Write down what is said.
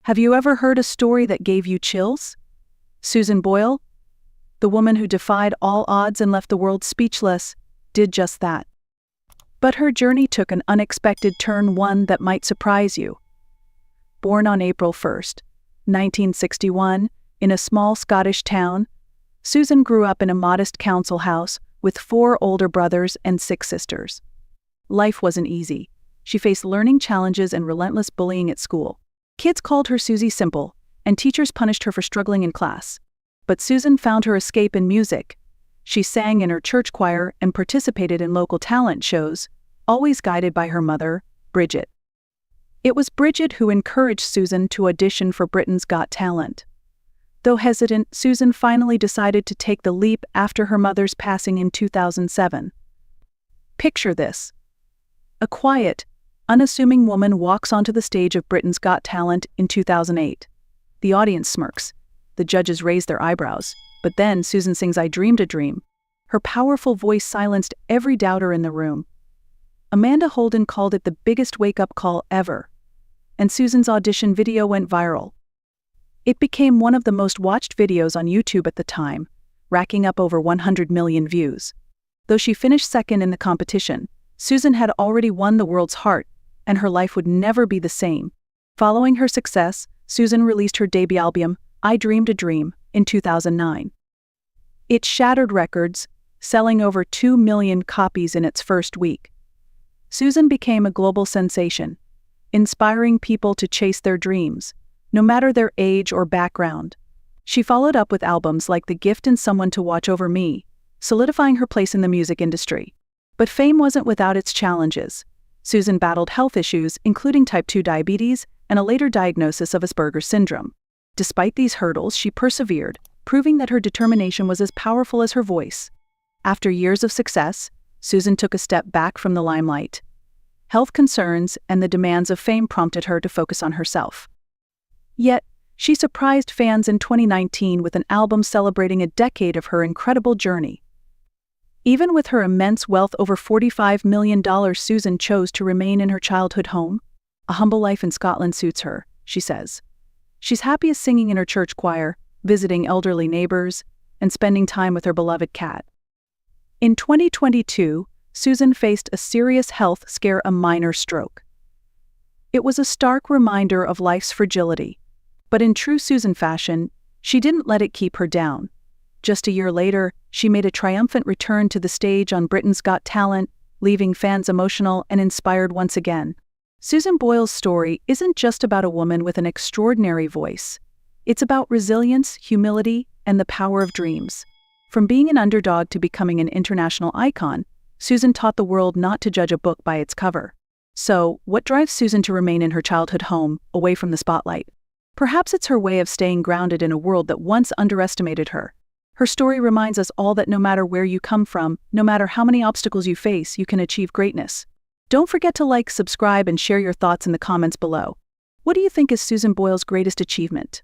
Have you ever heard a story that gave you chills? Susan Boyle, the woman who defied all odds and left the world speechless, did just that. But her journey took an unexpected turn, one that might surprise you. Born on April 1st, 1961, in a small Scottish town, Susan grew up in a modest council house with 4 older brothers and 6 sisters. Life wasn't easy. She faced learning challenges and relentless bullying at school. Kids called her Susie Simple, and teachers punished her for struggling in class. But Susan found her escape in music. She sang in her church choir and participated in local talent shows, always guided by her mother, Bridget. It was Bridget who encouraged Susan to audition for Britain's Got Talent. Though hesitant, Susan finally decided to take the leap after her mother's passing in 2007. Picture this. A quiet, unassuming woman walks onto the stage of Britain's Got Talent in 2008. The audience smirks. The judges raise their eyebrows. But then Susan sings "I Dreamed a Dream." Her powerful voice silenced every doubter in the room. Amanda Holden called it the biggest wake-up call ever. And Susan's audition video went viral. It became one of the most watched videos on YouTube at the time, racking up over 100 million views. Though she finished second in the competition, Susan had already won the world's heart, and her life would never be the same. Following her success, Susan released her debut album, "I Dreamed a Dream," in 2009. It shattered records, selling over 2 million copies in its first week. Susan became a global sensation, inspiring people to chase their dreams, no matter their age or background. She followed up with albums like "The Gift" and "Someone to Watch Over Me," solidifying her place in the music industry. But fame wasn't without its challenges. Susan battled health issues, including type 2 diabetes and a later diagnosis of Asperger's syndrome. Despite these hurdles, she persevered, proving that her determination was as powerful as her voice. After years of success, Susan took a step back from the limelight. Health concerns and the demands of fame prompted her to focus on herself. Yet, she surprised fans in 2019 with an album celebrating a decade of her incredible journey. Even with her immense wealth, over $45 million, Susan chose to remain in her childhood home. "A humble life in Scotland suits her," she says. She's happiest singing in her church choir, visiting elderly neighbors, and spending time with her beloved cat. In 2022, Susan faced a serious health scare, a minor stroke. It was a stark reminder of life's fragility. But in true Susan fashion, she didn't let it keep her down. Just a year later, she made a triumphant return to the stage on Britain's Got Talent, leaving fans emotional and inspired once again. Susan Boyle's story isn't just about a woman with an extraordinary voice. It's about resilience, humility, and the power of dreams. From being an underdog to becoming an international icon, Susan taught the world not to judge a book by its cover. So, what drives Susan to remain in her childhood home, away from the spotlight? Perhaps it's her way of staying grounded in a world that once underestimated her. Her story reminds us all that no matter where you come from, no matter how many obstacles you face, you can achieve greatness. Don't forget to like, subscribe, and share your thoughts in the comments below. What do you think is Susan Boyle's greatest achievement?